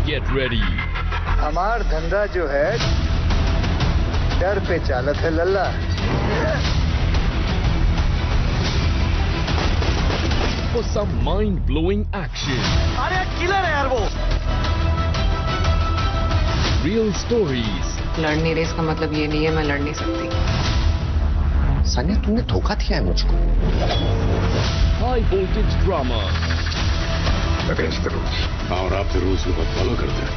Get ready. हमार धंधा जो है डर पे चालत है लल्ला। For some mind-blowing action. अरे किलर है यार वो। Real stories. लड़ नहीं रही इसका मतलब ये नहीं है मैं लड़ नहीं सकती। सानिया तुमने धोखा दिया है मुझको। High voltage drama. Against the rules. और आप the rules को बहुत फॉलो करते हैं।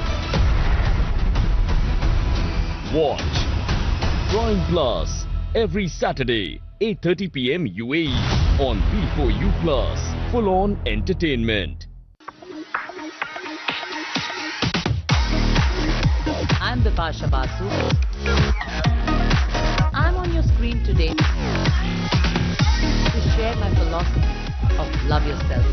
Watch Prime Plus every Saturday 8:30 p.m. UAE on B4U Plus. Full on entertainment. I'm Bipasha Basu. I'm on your screen today to share my philosophy of love yourself.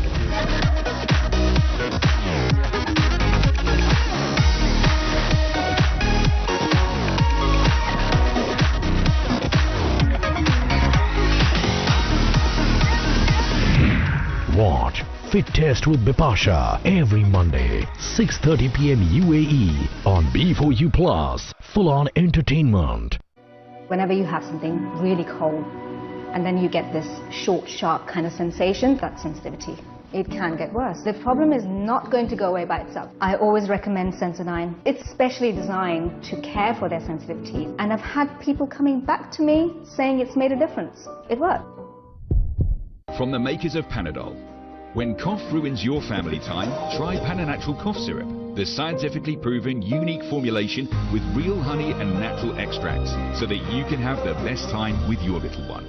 Watch Fit Test with Bipasha every Monday, 6:30 p.m. UAE on B4U Plus. Full on entertainment. Whenever you have something really cold and then you get this short, sharp kind of sensation, that's sensitivity. It can get worse. The problem is not going to go away by itself. I always recommend Sensodyne. It's specially designed to care for their sensitivity. And I've had people coming back to me saying it's made a difference. It worked. From the makers of Panadol. When cough ruins your family time, try Pananatural cough syrup. The scientifically proven unique formulation with real honey and natural extracts so that you can have the best time with your little one.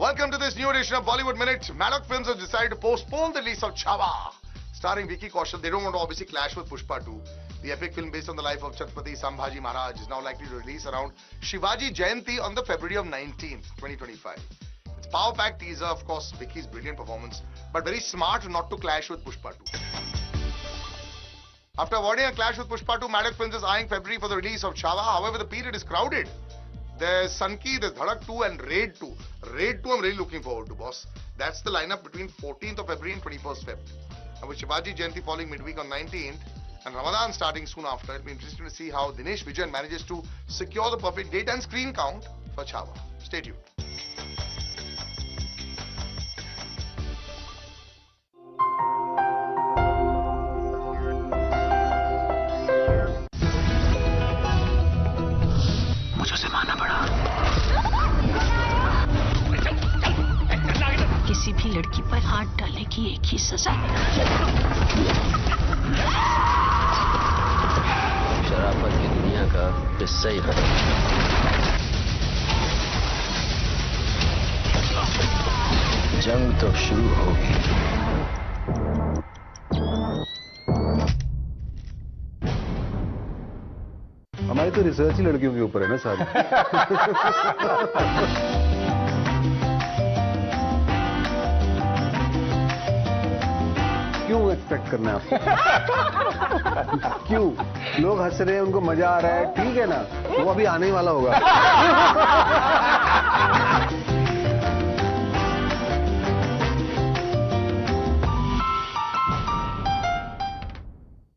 Welcome to this new edition of Bollywood Minute. Maddox Films has decided to postpone the release of Chhaava, starring Vicky Kaushal. They don't want to obviously clash with Pushpa 2. The epic film based on the life of Chhatrapati Sambhaji Maharaj is now likely to release around Shivaji Jayanti on the February of 19th, 2025. It's power-packed teaser, of course, Vicky's brilliant performance, but very smart not to clash with Pushpa 2. After avoiding a clash with Pushpa 2, Maddox Films is eyeing February for the release of Chhaava. However, the period is crowded. There's Sanki, there's Dhadak 2 and Raid 2. Raid 2 I'm really looking forward to, boss. That's the lineup between 14th of February and 21st Feb. And with Shivaji Jayanti falling midweek on 19th and Ramadan starting soon after, it'll be interesting to see how Dinesh Vijan manages to secure the perfect date and screen count for Chhaava. Stay tuned. किसी भी लड़की पर हाथ डालने की एक ही सजा है। शराफत की दुनिया का किस्सा ही खत्म। जंग तो शुरू होगी। हमारी तो रिसर्च ही लड़कियों के ऊपर है ना सारी। क्यों एक्सपेक्ट करना है आपको? क्यों? लोग हंस रहे हैं, उनको मजा आ रहा है, ठीक है ना? वो अभी आने ही वाला होगा।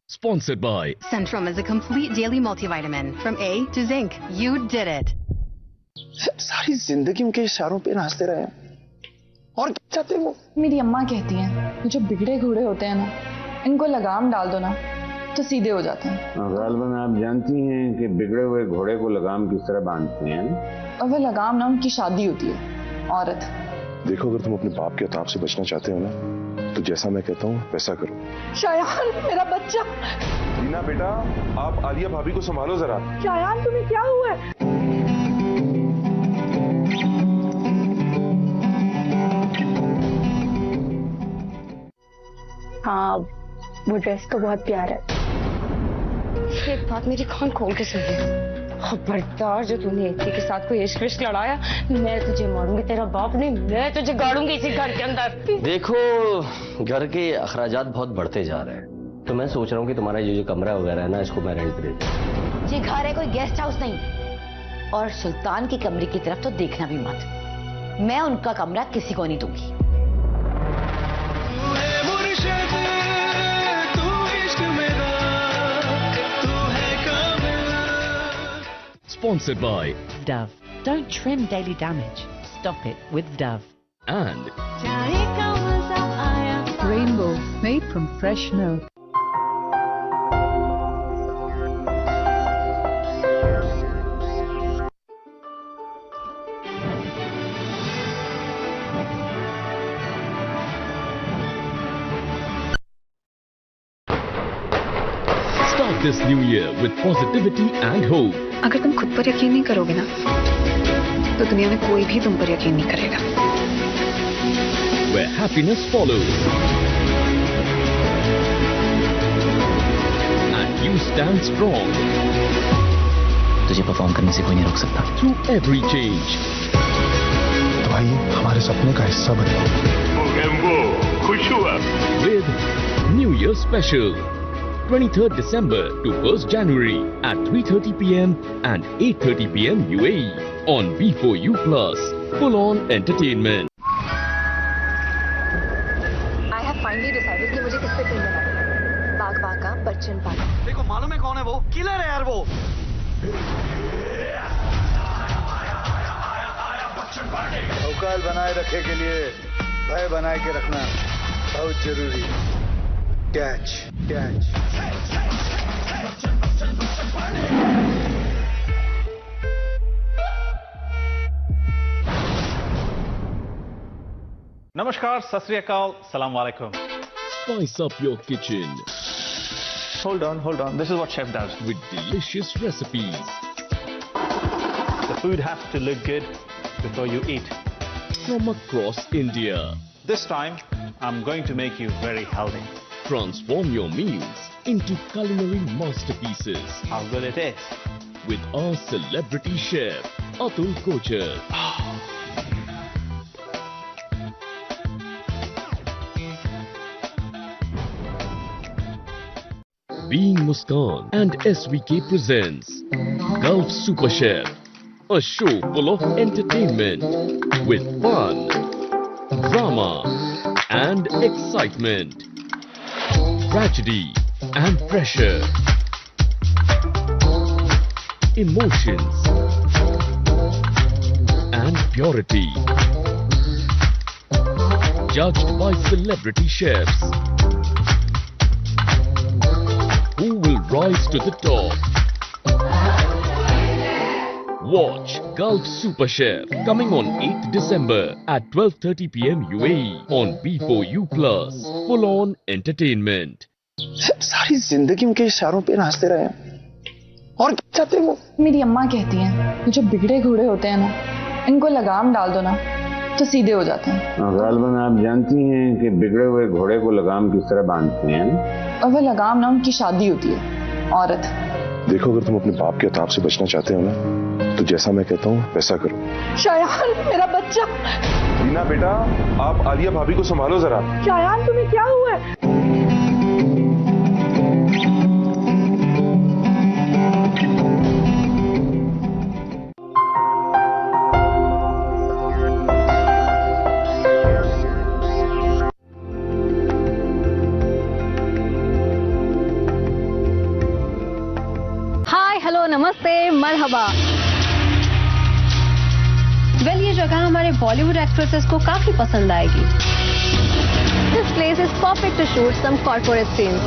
Sponsored by Centrum is a complete daily multivitamin from A to Zinc. You did it. सारी जिंदगी उनके इशारों पे नाचते रहे और क्या चाहते वो? मेरी अम्मा कहती हैं जो बिगड़े घोड़े होते हैं ना, इनको लगाम डाल दो ना तो सीधे हो जाते हैं। गालिबन आप जानती हैं कि बिगड़े हुए घोड़े को लगाम किस तरह बांधते हैं? और वह लगाम ना उनकी शादी होती है। औरत देखो, अगर तुम अपने बाप के औताब से बचना चाहते हो ना, तो जैसा मैं कहता हूँ वैसा करो। शायान मेरा बच्चा। रीना बेटा, आप आलिया भाभी को संभालो जरा। शायान तुम्हें क्या हुआ है? हाँ, वो ड्रेस तो बहुत प्यारा है। ये बात मेरी कान खोल के सुन ले। खबरदार, जो तूने इसी के साथ कोई इश्क विश्क लड़ाया, मैं तुझे मारूंगी। तेरा बाप नहीं, मैं तुझे गाड़ूंगी इसी घर के अंदर। देखो, घर के अखराजात बहुत बढ़ते जा रहे हैं, तो मैं सोच रहा हूँ कि तुम्हारा ये जो कमरा वगैरह है ना, इसको मैं रेंट पे दे दूं। ये घर है कोई गेस्ट हाउस नहीं। और सुल्तान के कमरे की तरफ तो देखना भी मत। मैं उनका कमरा किसी को नहीं दूंगी। Sponsored by Dove. Don't trim daily damage. Stop it with Dove. and Rainbow, made from fresh milk. start this new year with positivity and hope. अगर तुम खुद पर यकीन नहीं करोगे ना तो दुनिया में कोई भी तुम पर यकीन नहीं करेगा. Where happiness follows and you stand strong तुझे परफॉर्म करने से कोई नहीं रोक सकता. through every change. तो आइए हमारे सपने का हिस्सा बने. खुश हुआ with New Year Special 23rd December to 1st January at 3:30 p.m. and 8:30 p.m. UAE on B4U Plus. Full on entertainment. I have finally decided कि मुझे किससे फिल्म बनानी है. बाग बागा बच्चन पागा. देखो मालूम है कौन है वो? किलर है यार वो. औकात बनाए रखे के लिए भय बनाए के रखना बहुत जरूरी. Catch catch. Namaskar, Sat Sri Akal, Salam Alaikum. Spice up your kitchen Hold on. This is what chef does. with delicious recipes The food has to look good before you eat. from across India. This time, I'm going to make you very healthy. Transform your meals into culinary masterpieces How good it is. with our celebrity chef Atul Kochar. Being Muskan and SVK presents Gulf Super Chef, a show full of entertainment with fun, drama and excitement, tragedy and pressure, emotions and purity. Judged by celebrity chefs who will rise to the top. Watch Gulf Super Chef coming on 8th December at 12:30 p.m. UAE on B4U Plus. Full on entertainment. सारी जिंदगी उनके इशारों पे नाचते रहे और क्या चाहते वो. मेरी अम्मा कहती हैं ये जो बिगड़े घोड़े होते हैं ना इनको लगाम डाल दो ना तो सीधे हो जाते हैं. गालिबन आप जानती हैं कि बिगड़े हुए घोड़े को लगाम किस तरह बांधते हैं. और वह लगाम ना उनकी शादी होती है. औरत. देखो अगर तुम अपने बाप के अताब से बचना चाहते हो ना तो जैसा मैं कहता हूँ वैसा करो. शायान मेरा बच्चा. रीना बेटा आप आलिया भाभी को संभालो जरा. शायान तुम्हें क्या हुआ है? नमस्ते मरहबा. वेल ये जगह हमारे बॉलीवुड एक्ट्रेसेस को काफी पसंद आएगी. This place is perfect to shoot some corporate scenes.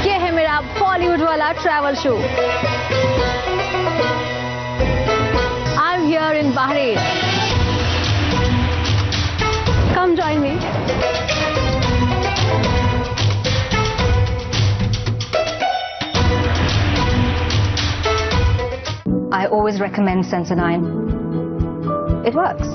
ये है मेरा बॉलीवुड वाला travel show. I am here in Bahrain. Come join me. I always recommend Sensodyne. It works.